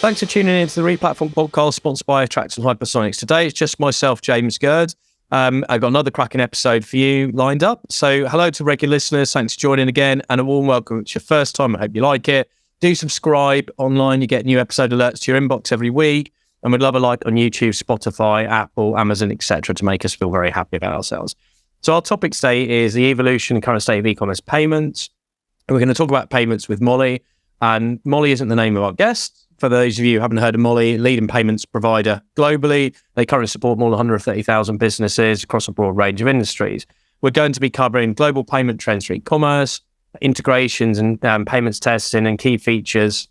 Thanks for tuning in to the Replatform podcast sponsored by Attracts and Hypersonics. Today, it's just myself, James Gerd. I've got another cracking episode for you lined up. So hello to regular listeners. Thanks for joining again and a warm welcome. It's your first time. I hope you like it. Do subscribe online. You get new episode alerts to your inbox every week. And we'd love a like on YouTube, Spotify, Apple, Amazon, etc. to make us feel very happy about ourselves. So our topic today is the evolution and current state of e-commerce payments. And we're going to talk about payments with Mollie. And Mollie isn't the name of our guest. For those of you who haven't heard of Mollie, leading payments provider globally. They currently support more than 130,000 businesses across a broad range of industries. We're going to be covering global payment trends for e-commerce, integrations and payments testing and key features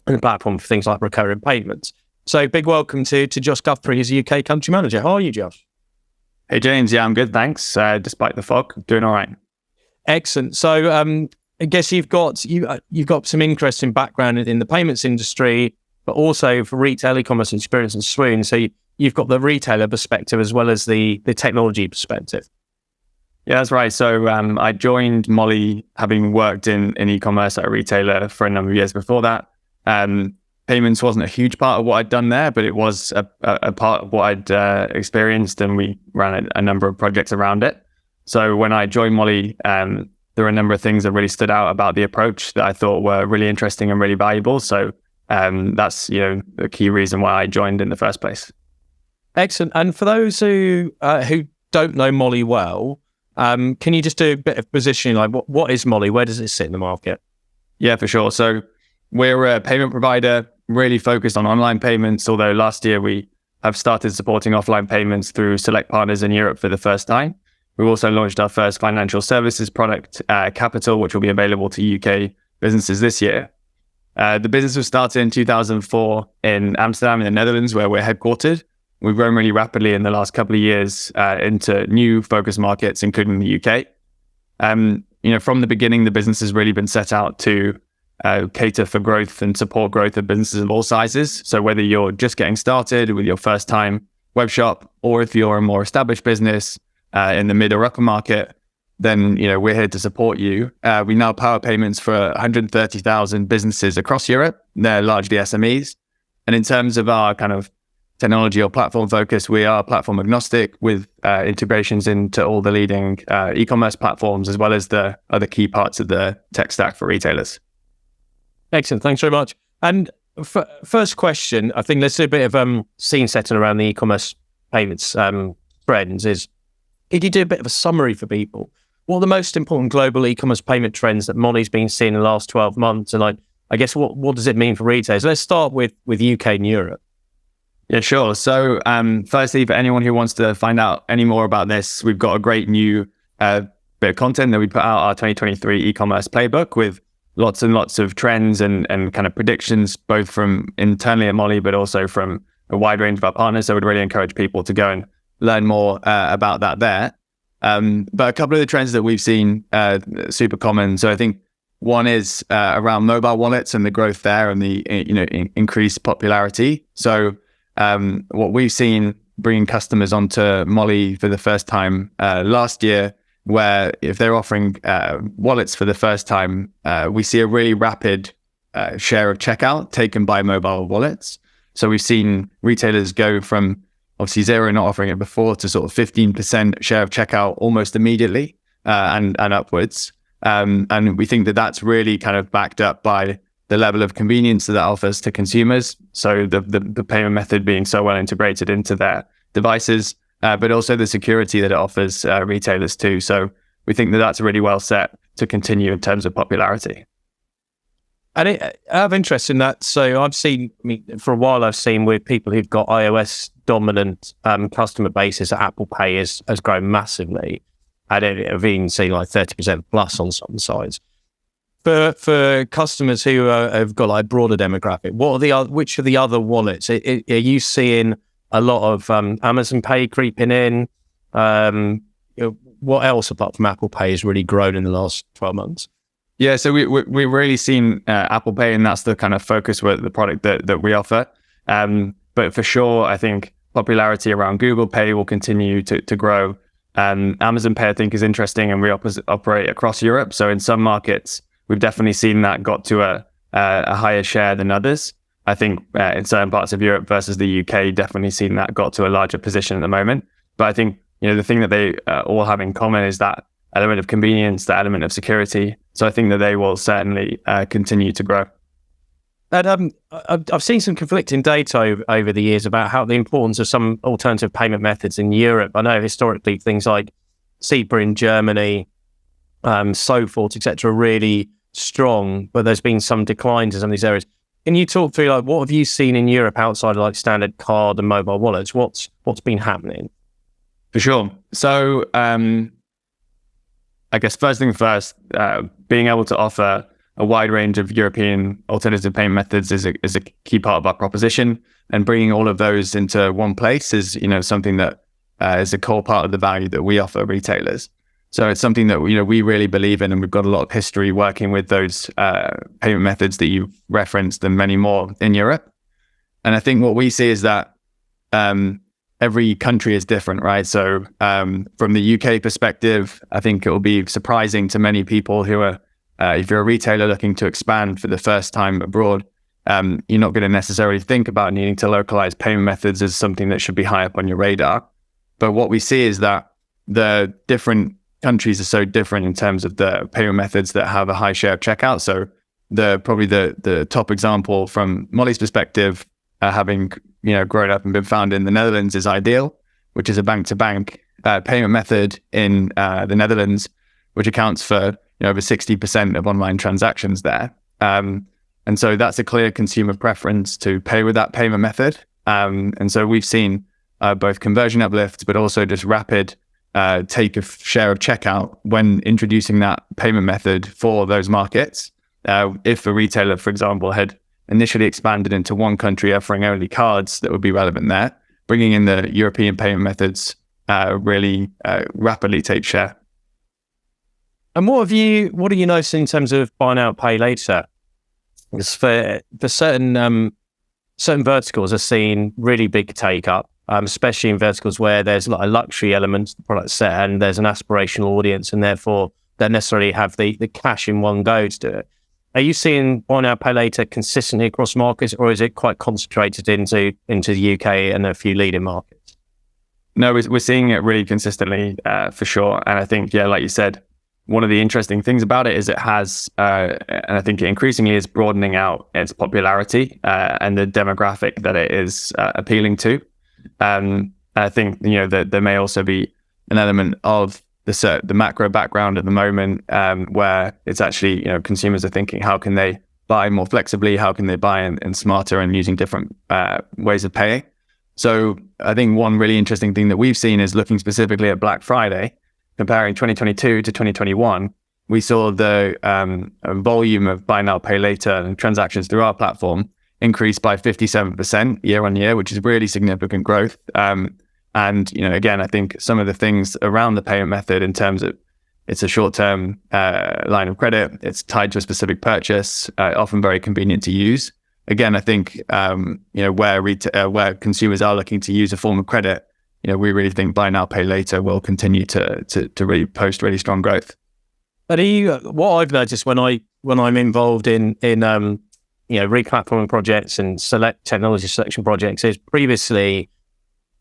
in the platform for things like recurring payments. So big welcome to Josh Guthrie, who's the UK country manager. How are you, Josh? Hey, James. Yeah, I'm good, thanks. Despite the fog, doing all right. Excellent. So I guess you've got some interesting background in the payments industry, but also for retail e-commerce experience and Swoon. So you've got the retailer perspective as well as the technology perspective. Yeah, that's right. So I joined Mollie having worked in e-commerce at a retailer for a number of years before that. Payments wasn't a huge part of what I'd done there, but it was a part of what I'd experienced, and we ran a number of projects around it. So when I joined Mollie, there were a number of things that really stood out about the approach that I thought were really interesting and really valuable. So that's the key reason why I joined in the first place. Excellent. And for those who don't know Mollie well, can you just do a bit of positioning? Like, what is Mollie? Where does it sit in the market? Yeah, for sure. So we're a payment provider really focused on online payments, although last year we have started supporting offline payments through select partners in Europe for the first time. We've also launched our first financial services product, Capital, which will be available to UK businesses this year. The business was started in 2004 in Amsterdam in the Netherlands, where we're headquartered. We've grown really rapidly in the last couple of years into new focus markets, including the UK. From the beginning, the business has really been set out to cater for growth and support growth of businesses of all sizes. So whether you're just getting started with your first time web shop, or if you're a more established business in the mid or upper market, then we're here to support you. We now power payments for 130,000 businesses across Europe. They're largely SMEs. And in terms of our kind of technology or platform focus, we are platform agnostic with integrations into all the leading e-commerce platforms, as well as the other key parts of the tech stack for retailers. Excellent. Thanks very much. And first question, I think let's do a bit of scene setting around the e-commerce payments trends is, could you do a bit of a summary for people? What are the most important global e-commerce payment trends that Mollie's been seeing in the last 12 months? And I guess what does it mean for retailers? Let's start with UK and Europe. Yeah, sure. So firstly, for anyone who wants to find out any more about this, we've got a great new bit of content that we put out, our 2023 e-commerce playbook, with lots and lots of trends and kind of predictions, both from internally at Mollie, but also from a wide range of our partners. So I would really encourage people to go and learn more about that there. But a couple of the trends that we've seen super common. So I think one is around mobile wallets and the growth there and the increased popularity. So what we've seen bringing customers onto Mollie for the first time last year, where if they're offering wallets for the first time, we see a really rapid share of checkout taken by mobile wallets. So we've seen retailers go from obviously zero, not offering it before, to sort of 15% share of checkout almost immediately and upwards. And we think that that's really kind of backed up by the level of convenience that offers to consumers. So the payment method being so well integrated into their devices, but also the security that it offers retailers too. So we think that that's really well set to continue in terms of popularity. And I have interest in that. So for a while I've seen with people who've got iOS dominant customer bases, Apple Pay has grown massively. I've even seen like 30% plus on some sides. For customers who have got like broader demographic, which are the other wallets? Are you seeing a lot of Amazon Pay creeping in? What else apart from Apple Pay has really grown in the last 12 months? Yeah, so we've really seen Apple Pay, and that's the kind of focus with the product that we offer. But for sure, I think popularity around Google Pay will continue to grow. Amazon Pay, I think, is interesting, and we operate across Europe. So in some markets, we've definitely seen that got to a higher share than others. I think in certain parts of Europe versus the UK, definitely seen that got to a larger position at the moment. But I think, the thing that they all have in common is that element of convenience, the element of security. So I think that they will certainly continue to grow. And I've seen some conflicting data over the years about how the importance of some alternative payment methods in Europe. I know historically things like SEPA in Germany, so forth, etc., are really strong, but there's been some declines in some of these areas. Can you talk through what have you seen in Europe outside of standard card and mobile wallets? What's been happening? For sure. So I guess first thing first, being able to offer a wide range of European alternative payment methods is a key part of our proposition, and bringing all of those into one place is something that is a core part of the value that we offer retailers. So it's something that we really believe in, and we've got a lot of history working with those payment methods that you've referenced and many more in Europe. And I think what we see is that every country is different, right? So from the UK perspective, I think it will be surprising to many people who are, if you're a retailer looking to expand for the first time abroad, you're not going to necessarily think about needing to localize payment methods as something that should be high up on your radar. But what we see is that the different countries are so different in terms of the payment methods that have a high share of checkout. So probably the top example from Mollie's perspective, having grown up and been founded in the Netherlands, is Ideal, which is a bank-to-bank payment method in the Netherlands, which accounts for over 60% of online transactions there. And so that's a clear consumer preference to pay with that payment method. And so we've seen both conversion uplifts, but also just rapid take a share of checkout when introducing that payment method for those markets. If a retailer, for example, had initially expanded into one country offering only cards that would be relevant there, bringing in the European payment methods really rapidly take share. And what are you noticing in terms of buy now, pay later? Because for certain verticals are seeing really big take up, especially in verticals where there's a luxury element to the product set and there's an aspirational audience, and therefore don't necessarily have the cash in one go to do it. Are you seeing buy now, pay later consistently across markets, or is it quite concentrated into the UK and a few leading markets? No, we're seeing it really consistently for sure. And I think, like you said, one of the interesting things about it is it has, and I think it increasingly is broadening out its popularity and the demographic that it is appealing to. I think that there may also be an element of the macro background at the moment where it's actually consumers are thinking, how can they buy more flexibly? How can they buy in smarter and using different ways of paying? So I think one really interesting thing that we've seen is looking specifically at Black Friday, comparing 2022 to 2021. We saw the volume of buy now, pay later and transactions through our platform increased by 57% year on year, which is really significant growth. And again, I think some of the things around the payment method in terms of it's a short-term line of credit, it's tied to a specific purchase, often very convenient to use. Again, I think where consumers are looking to use a form of credit, we really think buy now, pay later will continue to really post really strong growth. But what I've noticed when I'm involved in re-platforming projects and select technology selection projects is previously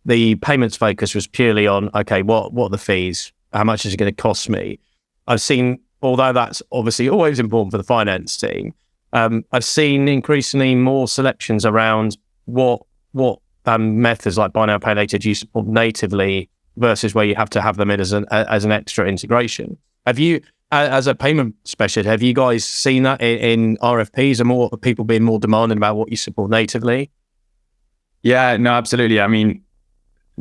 the payments focus was purely on, okay, what are the fees? How much is it going to cost me? I've seen, although that's obviously always important for the finance team, I've seen increasingly more selections around what methods like buy now, pay later do you support natively versus where you have to have them in as an extra integration. Have you, as a payment specialist, have you guys seen that in RFPs? Are more people being more demanding about what you support natively? Yeah, no, absolutely. I mean,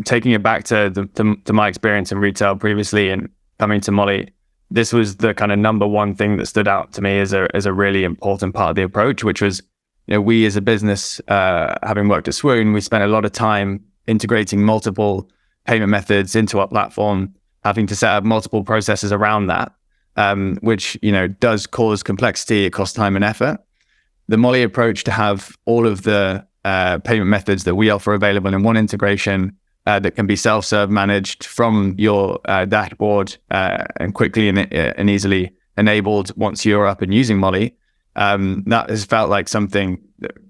taking it back to my experience in retail previously and coming to Mollie, this was the kind of number one thing that stood out to me as a really important part of the approach, which was, we as a business, having worked at Swoon, we spent a lot of time integrating multiple payment methods into our platform, having to set up multiple processes around that, which, does cause complexity, it costs time and effort. The Mollie approach to have all of the payment methods that we offer available in one integration that can be self-serve managed from your dashboard and quickly and easily enabled once you're up and using Mollie that has felt like something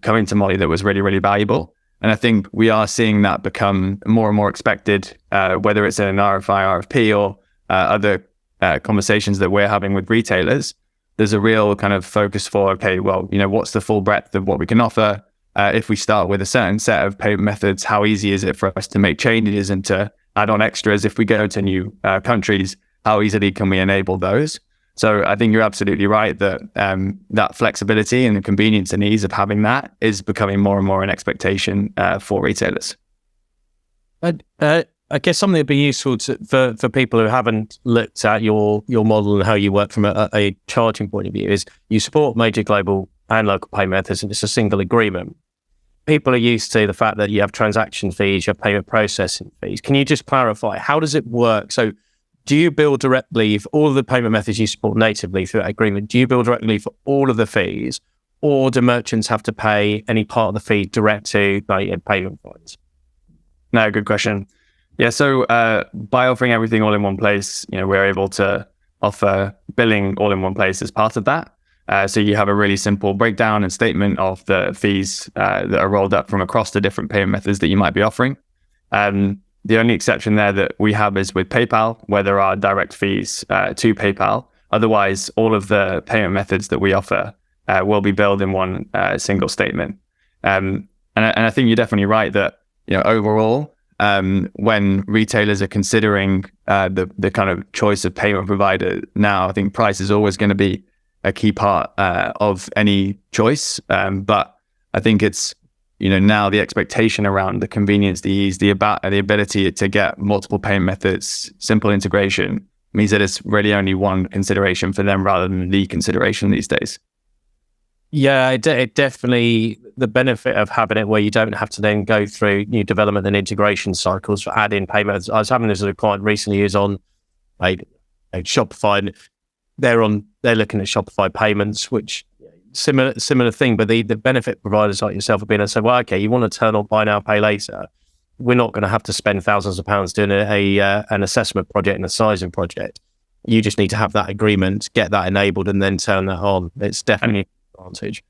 coming to Mollie that was really, really valuable. And I think we are seeing that become more and more expected, whether it's in an RFI, RFP, or other conversations that we're having with retailers. There's a real kind of focus for, okay, well, what's the full breadth of what we can offer? If we start with a certain set of payment methods, how easy is it for us to make changes and to add on extras? If we go to new countries, how easily can we enable those? So I think you're absolutely right that that flexibility and the convenience and ease of having that is becoming more and more an expectation for retailers. I guess something that'd be useful for people who haven't looked at your model and how you work from a charging point of view is you support major global and local payment methods, and it's a single agreement. People are used to the fact that you have transaction fees, you have payment processing fees. Can you just clarify, how does it work? So do you bill directly for all of the payment methods you support natively through that agreement? Do you bill directly for all of the fees, or do merchants have to pay any part of the fee direct to payment providers? No, good question. Yeah, so by offering everything all in one place, we're able to offer billing all in one place as part of that. So you have a really simple breakdown and statement of the fees that are rolled up from across the different payment methods that you might be offering. The only exception there that we have is with PayPal, where there are direct fees to PayPal. Otherwise, all of the payment methods that we offer will be billed in one single statement. And I think you're definitely right that overall, when retailers are considering the kind of choice of payment provider now, I think price is always going to be a key part of any choice. But I think it's now the expectation around the convenience, the ease, the ability to get multiple payment methods, simple integration means that it's really only one consideration for them rather than the consideration these days. Yeah, it definitely, the benefit of having it where you don't have to then go through new development and integration cycles for adding payments. I was having this with a client recently who's on a Shopify, and they're looking at Shopify payments, which similar thing, but the benefit providers like yourself have been able to say, well, okay, you want to turn on buy now, pay later. We're not going to have to spend thousands of pounds doing an assessment project and a sizing project. You just need to have that agreement, get that enabled, and then turn that on. It's definitely an advantage.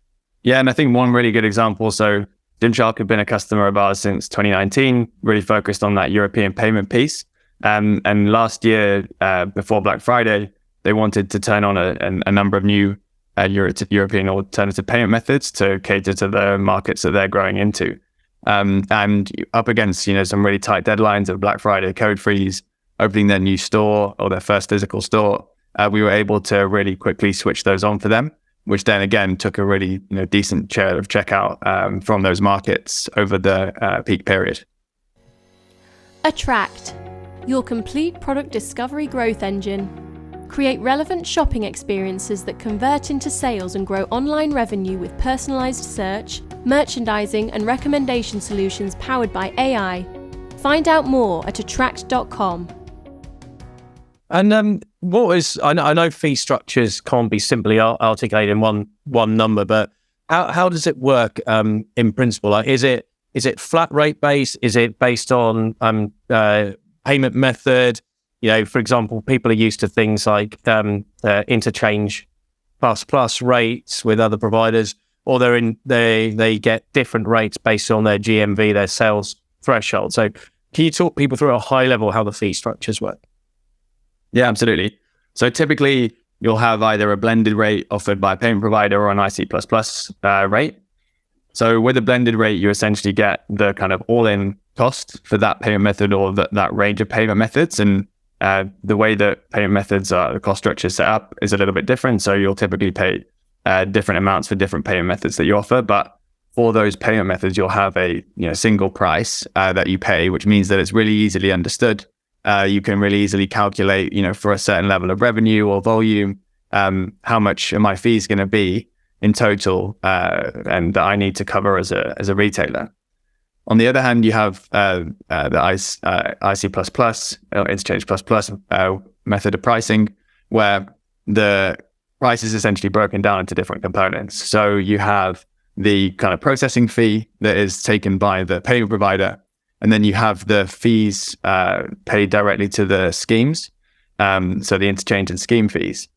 Yeah, and I think one really good example, so Gymshark have been a customer of ours since 2019, really focused on that European payment piece. And last year, before Black Friday, they wanted to turn on a number of new European alternative payment methods to cater to the markets that they're growing into. And up against, some really tight deadlines of Black Friday, code freeze, opening their new store or their first physical store, we were able to really quickly switch those on for them, which then again took a really decent share of checkout from those markets over the peak period. Attract, your complete product discovery growth engine. Create relevant shopping experiences that convert into sales and grow online revenue with personalized search, merchandising, and recommendation solutions powered by AI. Find out more at attract.com. And I know fee structures can't be simply articulated in one number, but how does it work in principle? Like, is it flat rate based? Is it based on payment method? For example, people are used to things like interchange plus rates with other providers, or they get different rates based on their GMV, their sales threshold. So can you talk people through at a high level how the fee structures work? Yeah, absolutely. So typically you'll have either a blended rate offered by a payment provider or an IC++ rate. So with a blended rate, you essentially get the kind of all-in cost for that payment method or that range of payment methods. And the way that payment methods the cost structure is set up is a little bit different. So you'll typically pay different amounts for different payment methods that you offer. But for those payment methods, you'll have a single price that you pay, which means that it's really easily understood. You can really easily calculate, for a certain level of revenue or volume, how much are my fees going to be in total, and that I need to cover as a retailer. On the other hand, you have the IC++, or Interchange++ method of pricing, where the price is essentially broken down into different components. So you have the kind of processing fee that is taken by the payment provider, and then you have the fees paid directly to the schemes, so the interchange and scheme fees.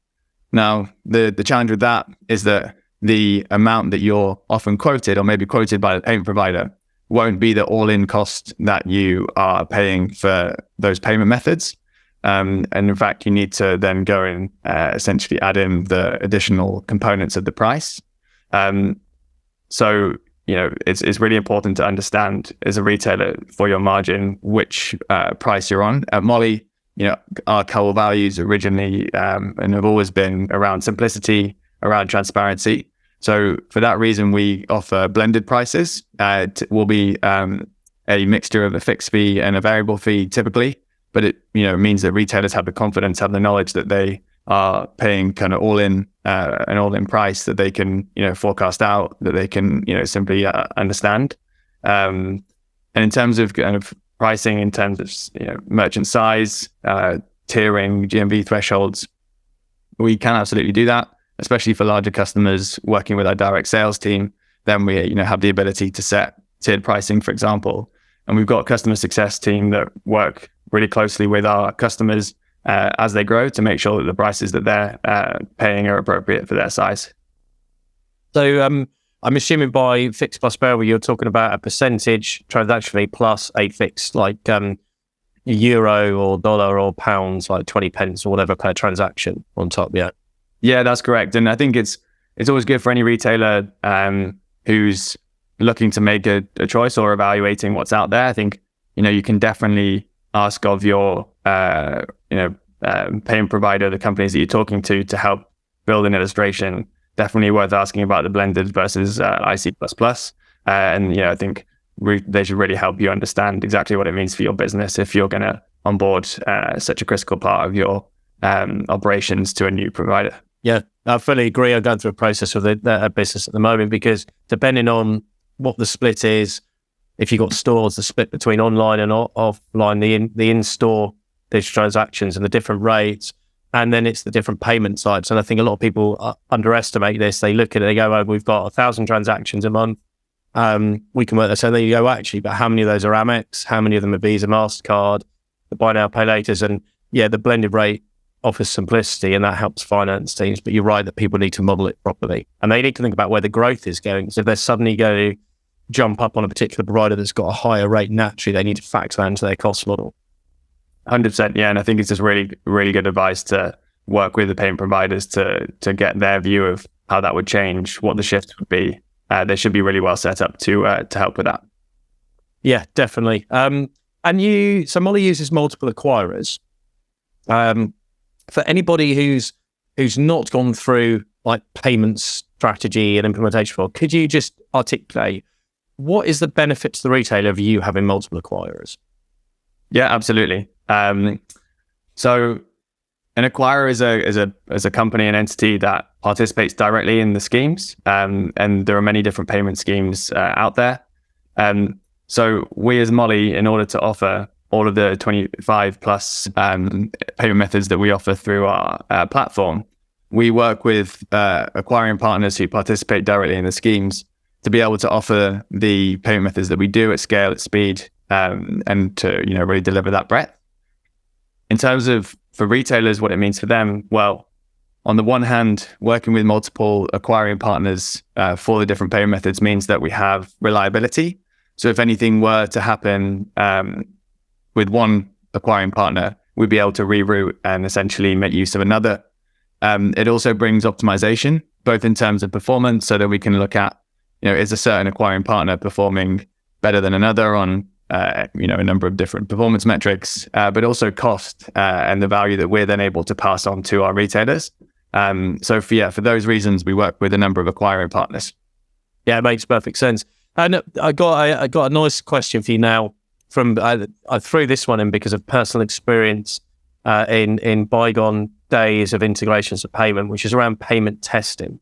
Now, the challenge with that is that the amount that you're often quoted or maybe quoted by the payment provider won't be the all-in cost that you are paying for those payment methods. And in fact, you need to then go and essentially add in the additional components of the price. So, it's really important to understand as a retailer for your margin, which price you're on. At Mollie, our core values originally and have always been around simplicity, around transparency. So for that reason, we offer blended prices. It will be a mixture of a fixed fee and a variable fee typically, but it means that retailers have the confidence, have the knowledge that they are paying kind of an all-in price that they can forecast out, that they can simply understand. And in terms of kind of pricing, in terms of merchant size, tiering, GMV thresholds, we can absolutely do that, especially for larger customers working with our direct sales team. Then we have the ability to set tiered pricing, for example. And we've got a customer success team that work really closely with our customers as they grow to make sure that the prices that they're paying are appropriate for their size. So I'm assuming by fixed plus variable, you're talking about a percentage transactionally plus a fixed like euro or dollar or pounds, like 20 pence or whatever per transaction on top. Yeah, that's correct. And I think it's always good for any retailer who's looking to make a choice or evaluating what's out there. I think, you can definitely ask of your, payment provider, the companies that you're talking to help build an illustration. Definitely worth asking about the blended versus IC++. And, I think they should really help you understand exactly what it means for your business if you're going to onboard such a critical part of your operations to a new provider. Yeah, I fully agree. I'm going through a process with a business at the moment because depending on what the split is, if you've got stores, the split between online and offline, the in-store digital transactions and the different rates, and then it's the different payment types. And I think a lot of people underestimate this. They look at it, they go, oh, we've got 1,000 transactions a month. We can work that. So then you go, actually, but how many of those are Amex? How many of them are Visa, MasterCard, the buy now, pay laters? And yeah, the blended rate offers simplicity and that helps finance teams. But you're right that people need to model it properly. And they need to think about where the growth is going. So if they're suddenly going to jump up on a particular provider that's got a higher rate, naturally, they need to factor that into their cost model. 100%. Yeah. And I think it's just really, really good advice to work with the payment providers to get their view of how that would change, what the shift would be. They should be really well set up to help with that. Yeah, definitely. So Mollie uses multiple acquirers. For anybody who's not gone through like payment strategy and implementation for, could you just articulate what is the benefit to the retailer of you having multiple acquirers? Yeah, absolutely. So an acquirer is a company, an entity that participates directly in the schemes, and there are many different payment schemes out there. So we as Mollie, in order to offer all of the 25 plus payment methods that we offer through our platform, we work with acquiring partners who participate directly in the schemes to be able to offer the payment methods that we do at scale, at speed, and to really deliver that breadth. In terms of for retailers, what it means for them, well, on the one hand, working with multiple acquiring partners for the different payment methods means that we have reliability. So if anything were to happen with one acquiring partner, we'd be able to reroute and essentially make use of another. It also brings optimization, both in terms of performance, so that we can look at, is a certain acquiring partner performing better than another on a number of different performance metrics, but also cost and the value that we're then able to pass on to our retailers. So for those reasons, we work with a number of acquiring partners. Yeah, it makes perfect sense. And I got a nice question for you now. I threw this one in because of personal experience in bygone days of integrations of payment, which is around payment testing.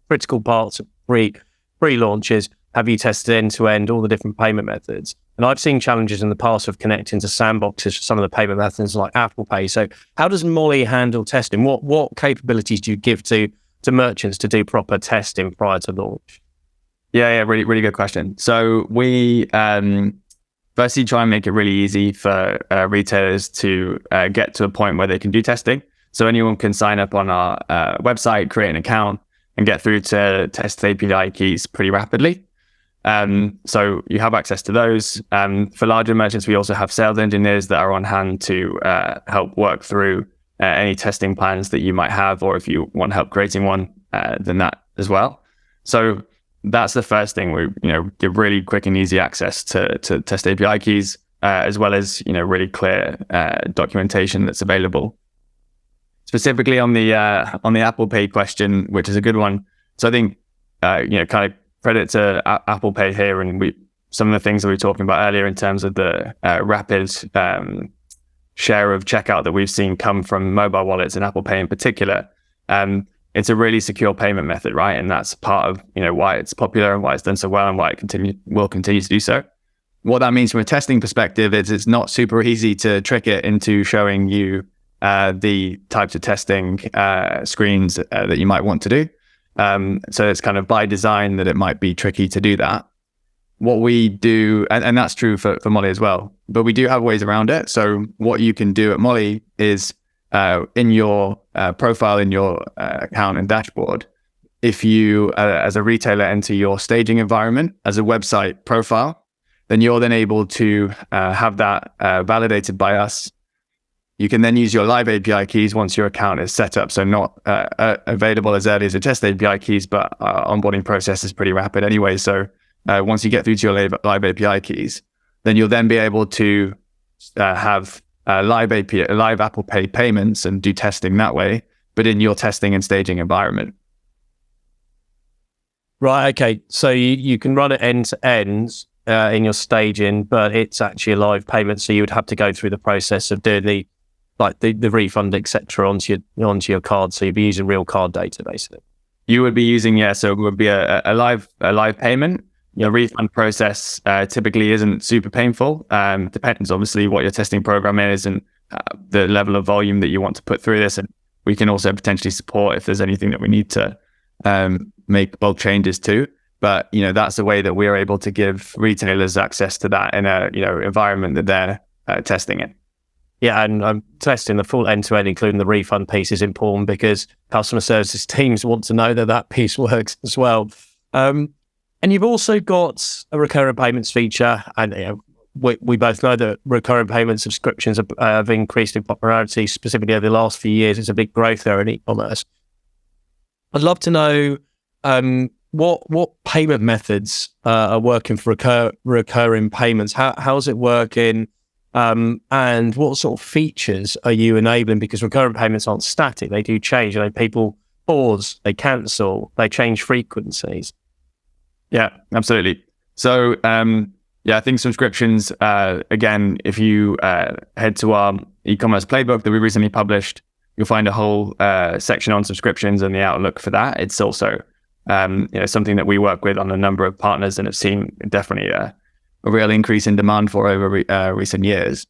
Critical parts of pre-launches. Have you tested end-to-end all the different payment methods? And I've seen challenges in the past of connecting to sandboxes for some of the payment methods like Apple Pay. So how does Mollie handle testing? What capabilities do you give to merchants to do proper testing prior to launch? Yeah, really, really good question. So we firstly try and make it really easy for retailers to get to a point where they can do testing. So anyone can sign up on our website, create an account, and get through to test API keys pretty rapidly. So you have access to those. For larger merchants, we also have sales engineers that are on hand to help work through any testing plans that you might have, or if you want help creating one, then that as well. So that's the first thing. We give really quick and easy access to test API keys, as well as really clear documentation that's available. Specifically on the Apple Pay question, which is a good one. So I think kind of credit to Apple Pay here, and some of the things that we were talking about earlier in terms of the rapid share of checkout that we've seen come from mobile wallets and Apple Pay in particular. It's a really secure payment method, right? And that's part of why it's popular and why it's done so well and why it will continue to do so. What that means from a testing perspective is it's not super easy to trick it into showing you the types of testing screens that you might want to do. So it's kind of by design that it might be tricky to do that. What we do, and that's true for Mollie as well, but we do have ways around it. So what you can do at Mollie is in your profile, in your account and dashboard, if you, as a retailer, enter your staging environment as a website profile, then you're then able to have that validated by us. You can then use your live API keys once your account is set up. So not available as early as a test API keys, but our onboarding process is pretty rapid anyway. So once you get through to your live API keys, then you'll then be able to have live Apple Pay payments and do testing that way, but in your testing and staging environment. Right. Okay. So you can run it end to end in your staging, but it's actually a live payment. So you would have to go through the process of doing the refund, etc., onto your card. So you'd be using real card data, basically. You would be using, so it would be a live payment. Your refund process typically isn't super painful. Depends obviously what your testing program is and the level of volume that you want to put through this. And we can also potentially support if there's anything that we need to make bulk changes to. But that's a way that we're able to give retailers access to that in a environment that they're testing in. Yeah, and testing the full end-to-end, including the refund piece, is important because customer services teams want to know that piece works as well. And you've also got a recurring payments feature, and we both know that recurring payment subscriptions have increased in popularity, specifically over the last few years. It's a big growth there in e-commerce. I'd love to know what payment methods are working for recurring payments. How's it working? And what sort of features are you enabling? Because recurring payments aren't static; they do change. People pause, they cancel, they change frequencies. Yeah, absolutely. So, I think subscriptions, again, if you head to our e-commerce playbook that we recently published, you'll find a whole section on subscriptions and the outlook for that. It's also something that we work with on a number of partners and have seen definitely a real increase in demand for over recent years.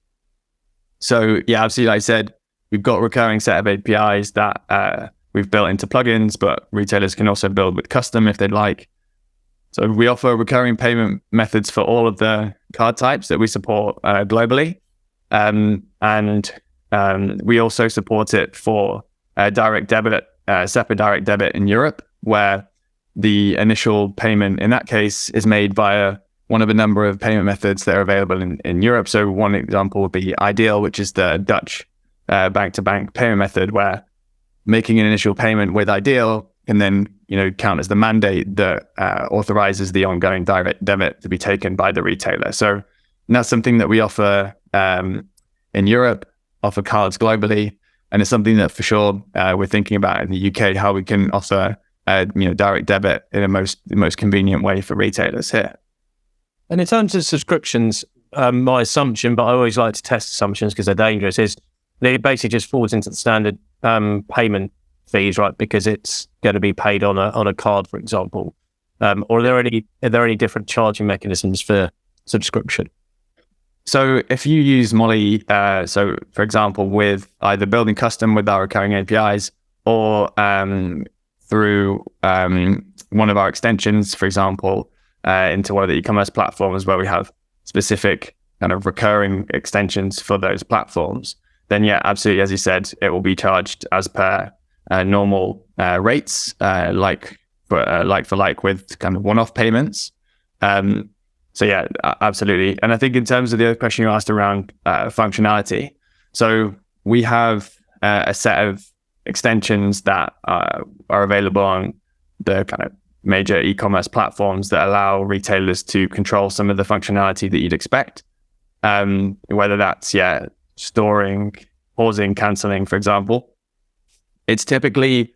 So, absolutely, like I said, we've got a recurring set of APIs that we've built into plugins, but retailers can also build with custom if they'd like. So we offer recurring payment methods for all of the card types that we support globally. And we also support it for direct debit, SEPA direct debit in Europe, where the initial payment in that case is made via one of a number of payment methods that are available in Europe. So one example would be Ideal, which is the Dutch bank-to-bank payment method, where making an initial payment with Ideal can then count as the mandate that authorizes the ongoing direct debit to be taken by the retailer. So that's something that we offer in Europe, offer cards globally, and it's something that for sure we're thinking about in the UK, how we can offer direct debit in the most convenient way for retailers here. And in terms of subscriptions, my assumption, but I always like to test assumptions because they're dangerous, is they basically just falls into the standard payment fees, right? Because it's going to be paid on a card, for example. Or are there any different charging mechanisms for subscription? So if you use Mollie, so for example, with either building custom with our recurring APIs or through one of our extensions, for example, into one of the e-commerce platforms where we have specific kind of recurring extensions for those platforms, then absolutely, as you said, it will be charged as per normal rates, like for like with kind of one-off payments. So yeah, absolutely. And I think in terms of the other question you asked around functionality, so we have a set of extensions that are available on the kind of major e-commerce platforms that allow retailers to control some of the functionality that you'd expect. Whether that's storing, pausing, canceling, for example. It's typically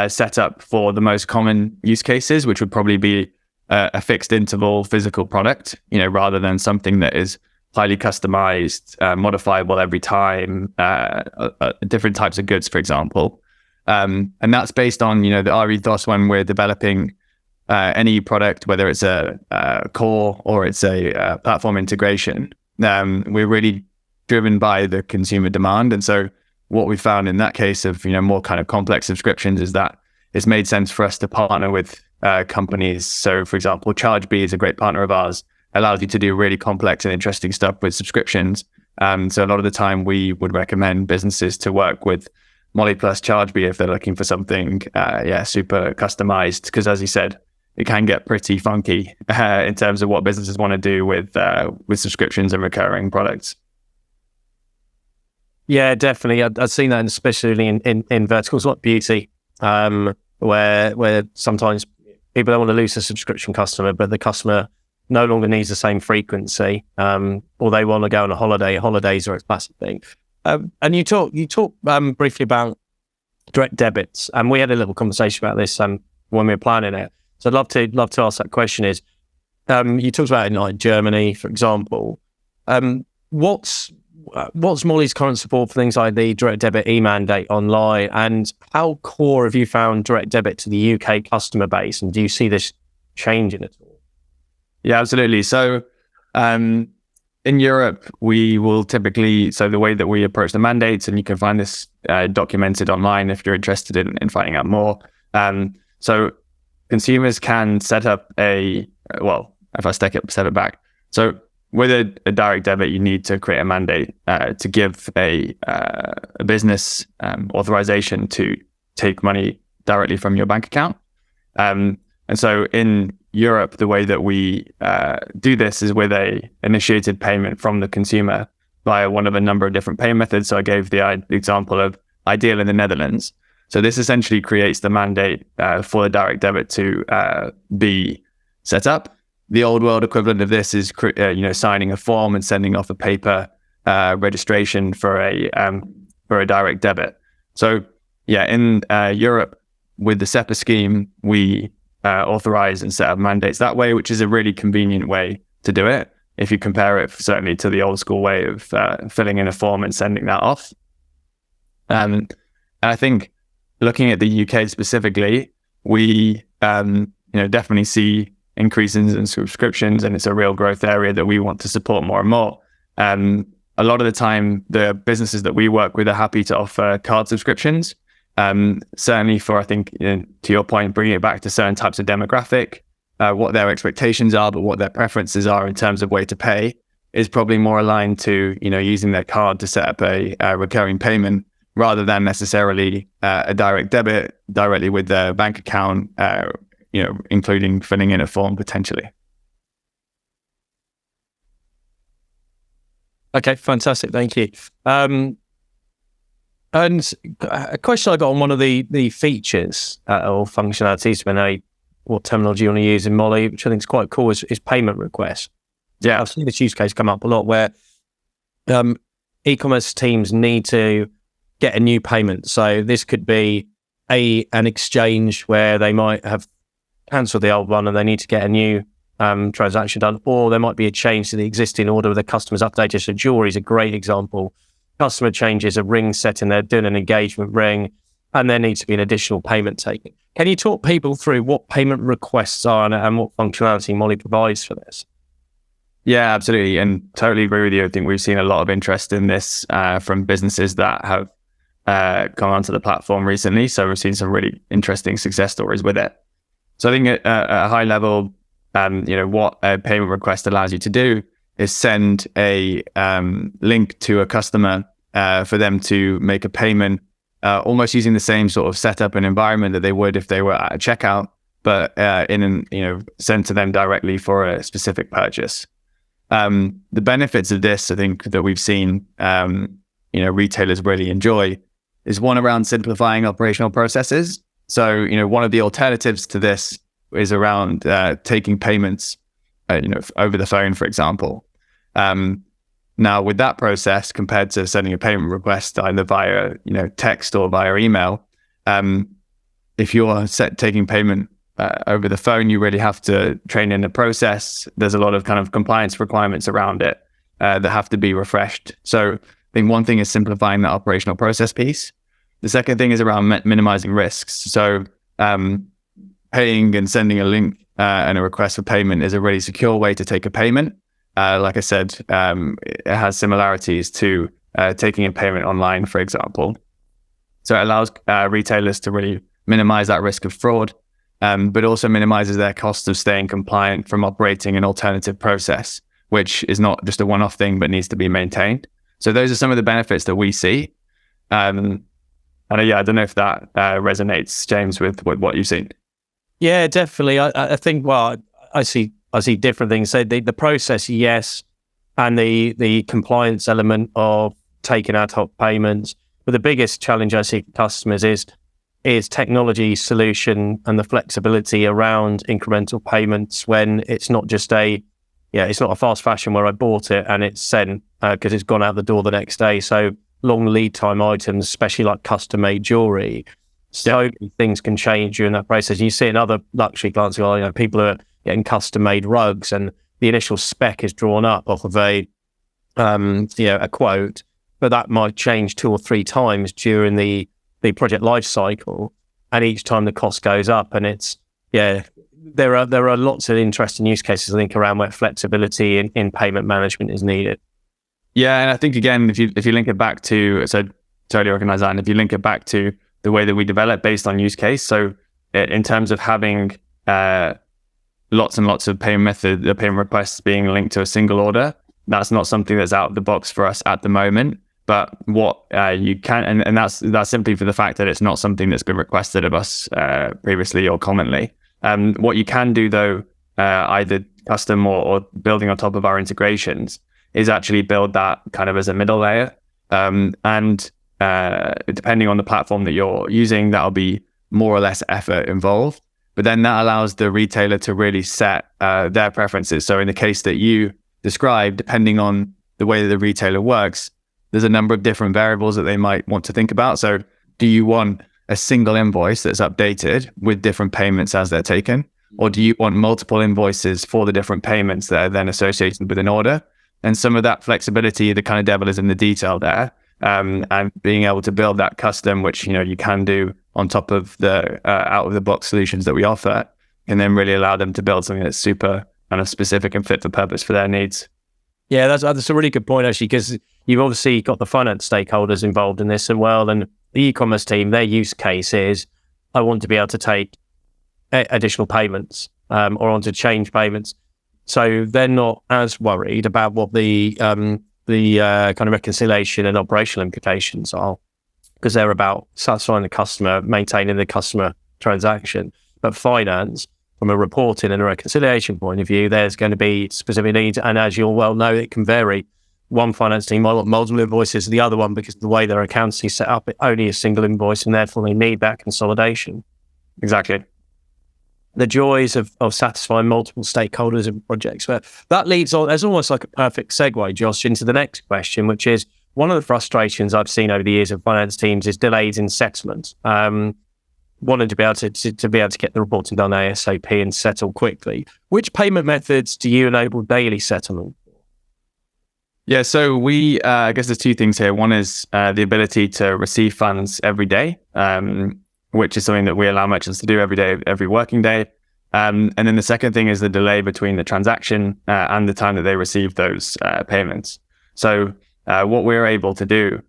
set up for the most common use cases, which would probably be a fixed interval physical product, rather than something that is highly customized, modifiable every time, different types of goods, for example. And that's based on, our ethos when we're developing any product, whether it's a core or it's a platform integration. We're really driven by the consumer demand. And so what we found in that case of, more kind of complex subscriptions is that it's made sense for us to partner with companies. So for example, ChargeBee is a great partner of ours, allows you to do really complex and interesting stuff with subscriptions. So a lot of the time we would recommend businesses to work with Mollie plus ChargeBee if they're looking for something, super customized. Because as you said, it can get pretty funky in terms of what businesses want to do with subscriptions and recurring products. Yeah, definitely. I've seen that, especially in verticals like beauty, where sometimes people don't want to lose a subscription customer, but the customer no longer needs the same frequency, or they want to go on a holiday. Holidays are a classic thing. And you talk briefly about direct debits, and we had a little conversation about this when we were planning it. So I'd love to ask that question. Is you talked about in like Germany, for example. What's Mollie's current support for things like the direct debit e-mandate online, and how core have you found direct debit to the UK customer base, and do you see this changing at all? Yeah, absolutely. So in Europe, we will typically, so the way that we approach the mandates, and you can find this documented online if you're interested in finding out more. So consumers can set up if I step it back. So with a direct debit, you need to create a mandate to give a business authorization to take money directly from your bank account. And so in Europe, the way that we do this is with a initiated payment from the consumer via one of a number of different payment methods. So I gave the example of Ideal in the Netherlands. So this essentially creates the mandate for the direct debit to be set up. The old world equivalent of this is, signing a form and sending off a paper registration for a direct debit. So in Europe, with the SEPA scheme, we authorize and set up mandates that way, which is a really convenient way to do it. If you compare it certainly to the old school way of filling in a form and sending that off. And I think looking at the UK specifically, we definitely see increases in subscriptions, and it's a real growth area that we want to support more and more. A lot of the time, the businesses that we work with are happy to offer card subscriptions. Certainly for, I think, to your point, bringing it back to certain types of demographic, what their expectations are, but what their preferences are in terms of way to pay is probably more aligned to, using their card to set up a recurring payment rather than necessarily a direct debit directly with their bank account, including filling in a form potentially. Okay, fantastic. Thank you. And a question I got on one of the features or functionalities, depending on what terminology you want to use in Mollie, which I think is quite cool, is payment requests. Yeah, I've seen this use case come up a lot where e-commerce teams need to get a new payment. So this could be an exchange where they might have cancelled the old one and they need to get a new transaction done, or there might be a change to the existing order with the customer's updated. So jewelry is a great example. Customer changes a ring setting, they're doing an engagement ring, and there needs to be an additional payment taken. Can you talk people through what payment requests are and what functionality Mollie provides for this? Yeah, absolutely. And totally agree with you. I think we've seen a lot of interest in this from businesses that have gone onto the platform recently. So we've seen some really interesting success stories with it. So I think at a high level, what a payment request allows you to do is send a link to a customer for them to make a payment almost using the same sort of setup and environment that they would if they were at a checkout, but sent to them directly for a specific purchase. The benefits of this, I think, that we've seen, retailers really enjoy is one around simplifying operational processes. So, one of the alternatives to this is around taking payments, over the phone, for example. Now, with that process, compared to sending a payment request either via, text or via email, if you're taking payment over the phone, you really have to train in the process. There's a lot of kind of compliance requirements around it that have to be refreshed. So I think one thing is simplifying the operational process piece. The second thing is around minimizing risks. So paying and sending a link and a request for payment is a really secure way to take a payment. Like I said, it has similarities to taking a payment online, for example. So it allows retailers to really minimize that risk of fraud, but also minimizes their cost of staying compliant from operating an alternative process, which is not just a one-off thing, but needs to be maintained. So those are some of the benefits that we see. I don't know if that resonates, James, with what you've seen. Yeah, definitely. I think, I see different things. So the process, yes, and the compliance element of taking ad hoc payments. But the biggest challenge I see for customers is technology solution and the flexibility around incremental payments when it's not just it's not a fast fashion where I bought it and it's sent because it's gone out the door the next day. So long lead time items, especially like custom made jewelry, so many things can change during that process. You see in other luxury clients, people are getting custom made rugs and the initial spec is drawn up off of a quote, but that might change 2 or 3 times during the project life cycle, and each time the cost goes up. And there are lots of interesting use cases, I think, around where flexibility in payment management is needed. Yeah, and I think again, if you link it back to, so totally recognize that, and if you link it back to the way that we develop based on use case, so in terms of having lots and lots of payment requests being linked to a single order, that's not something that's out of the box for us at the moment. But what you can, and that's simply for the fact that it's not something that's been requested of us previously or commonly. What you can do though, either custom or building on top of our integrations, is actually build that kind of as a middle layer. And depending on the platform that you're using, that'll be more or less effort involved. But then that allows the retailer to really set their preferences. So in the case that you described, depending on the way that the retailer works, there's a number of different variables that they might want to think about. So do you want a single invoice that's updated with different payments as they're taken? Or do you want multiple invoices for the different payments that are then associated with an order? And some of that flexibility, the kind of devil is in the detail there. And being able to build that custom, which you can do on top of the out-of-the-box solutions that we offer, can then really allow them to build something that's super kind of specific and fit for purpose for their needs. Yeah, that's a really good point, actually, because you've obviously got the finance stakeholders involved in this as well. And the e-commerce team, their use case is, I want to be able to take additional payments or I want to change payments. So they're not as worried about what the kind of reconciliation and operational implications are, because they're about satisfying the customer, maintaining the customer transaction. But finance, from a reporting and a reconciliation point of view, there's going to be specific needs. And as you'll well know, it can vary. One finance team might want multiple invoices, the other one, because of the way their accounting is set up, only a single invoice, and therefore they need that consolidation. Exactly. The joys of satisfying multiple stakeholders in projects. But that leads on, there's almost like a perfect segue, Josh, into the next question, which is one of the frustrations I've seen over the years of finance teams is delays in settlement. Wanting to be able to get the reporting done ASAP and settle quickly. Which payment methods do you enable daily settlement? Yeah, so we, I guess there's 2 things here. One is the ability to receive funds every day, which is something that we allow merchants to do every day, every working day. And then the second thing is the delay between the transaction and the time that they receive those payments. So what we're able to do,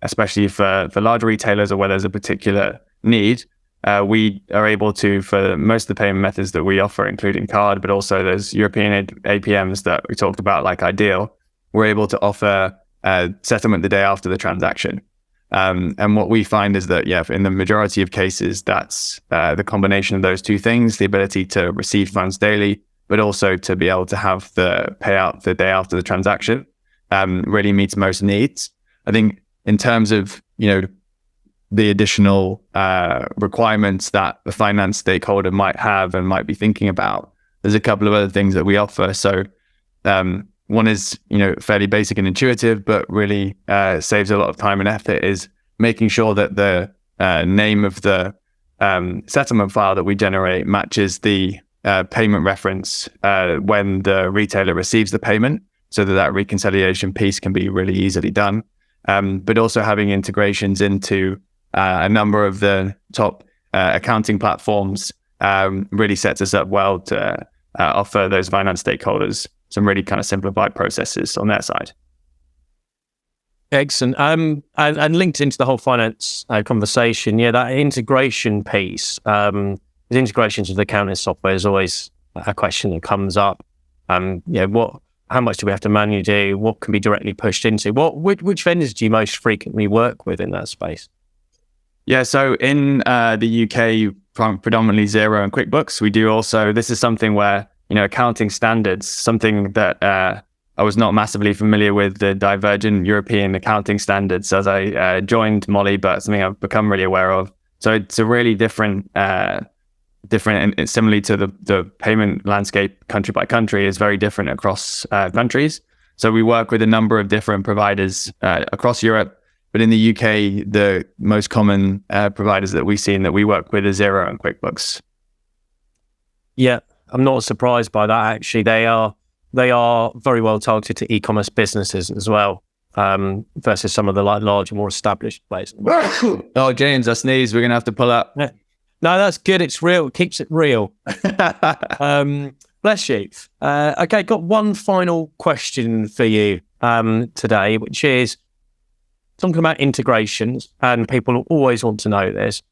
especially for large retailers or where there's a particular need, we are able to, for most of the payment methods that we offer, including card, but also those European APMs that we talked about, like Ideal, we're able to offer settlement the day after the transaction. And what we find is that, in the majority of cases, that's the combination of those two things, the ability to receive funds daily, but also to be able to have the payout the day after the transaction, really meets most needs. I think in terms of, the additional requirements that the finance stakeholder might have and might be thinking about, there's a couple of other things that we offer. So one is, fairly basic and intuitive, but really saves a lot of time and effort, is making sure that the name of the settlement file that we generate matches the payment reference when the retailer receives the payment, so that reconciliation piece can be really easily done. But also having integrations into a number of the top accounting platforms really sets us up well to offer those finance stakeholders some really kind of simplified processes on their side. Excellent. And linked into the whole finance conversation, that integration piece, the integrations with accounting software is always a question that comes up. How much do we have to manually do? What can be directly pushed into? Which vendors do you most frequently work with in that space? Yeah, so in the UK, predominantly Xero and QuickBooks. We do also, this is something where, accounting standards, something that I was not massively familiar with, the divergent European accounting standards as I joined Mollie, but something I've become really aware of. So it's a really different, and similarly to the payment landscape country by country, is very different across countries. So we work with a number of different providers across Europe. But in the UK, the most common providers that we see and that we work with are Xero and QuickBooks. Yeah, I'm not surprised by that. Actually, they are very well targeted to e-commerce businesses as well, versus some of the larger, more established players. Oh, James, I sneezed. We're gonna have to pull up. Yeah. No, that's good. It's real. It keeps it real. Bless you. Okay, got one final question for you today, which is talking about integrations, and people always want to know this.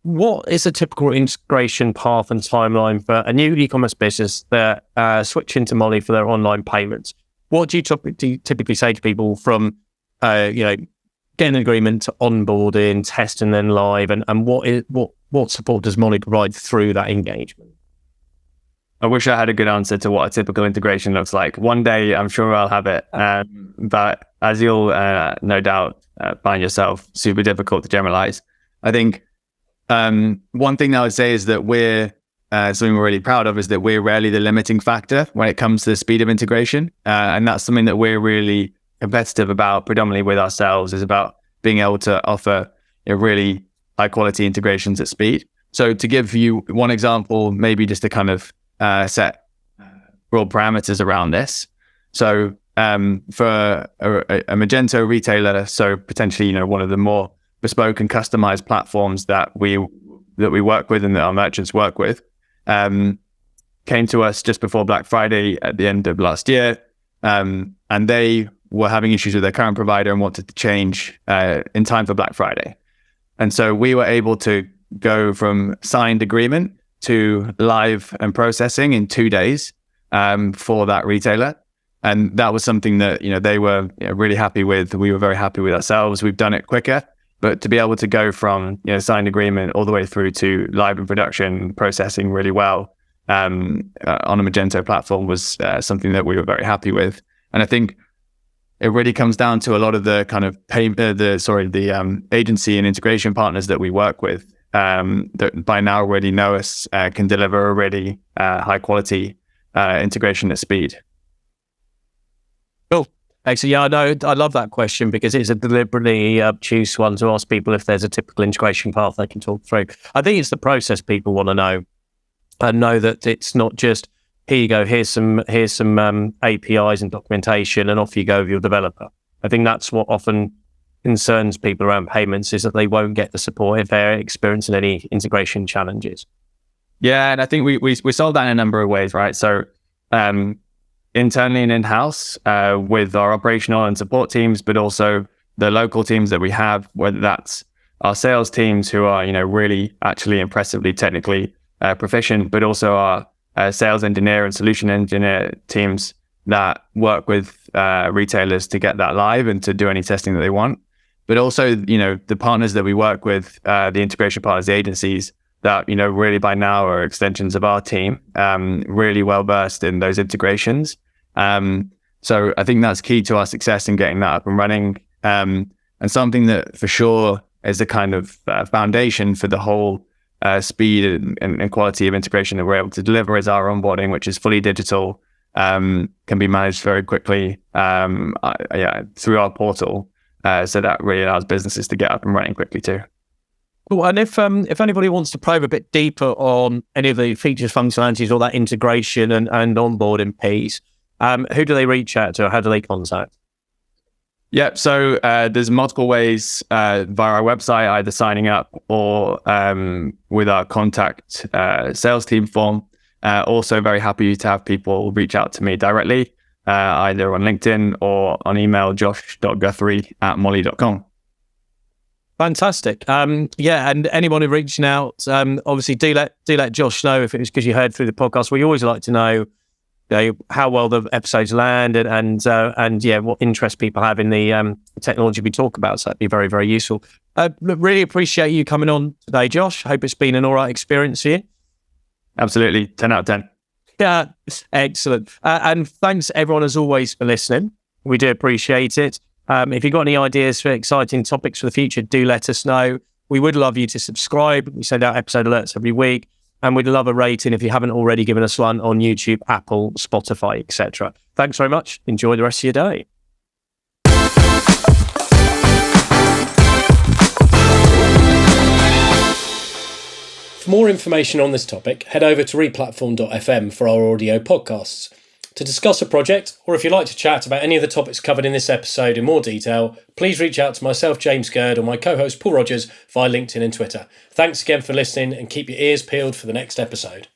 What is a typical integration path and timeline for a new e-commerce business that switch into Mollie for their online payments? What do you typically say to people from, getting an agreement to onboarding, test, and then live, and what support does Mollie provide through that engagement? I wish I had a good answer to what a typical integration looks like. One day, I'm sure I'll have it. But as you'll no doubt find yourself, super difficult to generalize. I think one thing that I would say is that we're, something we're really proud of, is that we're rarely the limiting factor when it comes to the speed of integration. And that's something that we're really competitive about, predominantly with ourselves, is about being able to offer really high quality integrations at speed. So to give you one example, maybe just to kind of set broad parameters around this. So for a Magento retailer, so potentially one of the more bespoke and customized platforms that we work with and that our merchants work with, came to us just before Black Friday at the end of last year, and they were having issues with their current provider and wanted to change in time for Black Friday. And so we were able to go from signed agreement to live and processing in 2 days for that retailer. And that was something that, they were really happy with. We were very happy with ourselves. We've done it quicker, but to be able to go from, signed agreement all the way through to live in production, processing really well on a Magento platform was something that we were very happy with. And I think it really comes down to a lot of the kind of agency and integration partners that we work with, that by now already know us, can deliver a really high quality integration at speed. Cool. Actually, I know I love that question because it's a deliberately obtuse one to ask people if there's a typical integration path they can talk through. I think it's the process people want to know, and know that it's not just, here you go, here's some APIs and documentation, and off you go with your developer. I think that's what often concerns people around payments, is that they won't get the support if they're experiencing any integration challenges. Yeah, and I think we solve that in a number of ways, right? So internally and in-house with our operational and support teams, but also the local teams that we have, whether that's our sales teams who are really actually impressively technically proficient, but also our sales engineer and solution engineer teams that work with retailers to get that live and to do any testing that they want. but also, the partners that we work with, the integration partners, the agencies that, really by now are extensions of our team, really well versed in those integrations. So I think that's key to our success in getting that up and running. And something that for sure is the kind of foundation for the whole speed and quality of integration that we're able to deliver is our onboarding, which is fully digital, can be managed very quickly through our portal. So that really allows businesses to get up and running quickly too. Cool. And if anybody wants to probe a bit deeper on any of the features, functionalities, or that integration and onboarding piece, who do they reach out to, or how do they contact? Yeah, so there's multiple ways via our website, either signing up or with our contact sales team form. Also very happy to have people reach out to me directly, either on LinkedIn or on email, josh.guthrie@mollie.com. Fantastic. And anyone who reaching out, obviously do let Josh know if it's because you heard through the podcast. We always like to know how well the episodes land and what interest people have in the technology we talk about. So that'd be very, very useful. Really appreciate you coming on today, Josh. Hope it's been an all right experience for you. Absolutely. 10 out of 10. Yeah, excellent. And thanks everyone as always for listening. We do appreciate it. If you've got any ideas for exciting topics for the future, do let us know. We would love you to subscribe. We send out episode alerts every week. And we'd love a rating if you haven't already given us one on YouTube, Apple, Spotify, etc. Thanks very much. Enjoy the rest of your day. For more information on this topic, head over to replatform.fm for our audio podcasts. To discuss a project, or if you'd like to chat about any of the topics covered in this episode in more detail, please reach out to myself, James Gurd, or my co-host Paul Rogers via LinkedIn and Twitter. Thanks again for listening, and keep your ears peeled for the next episode.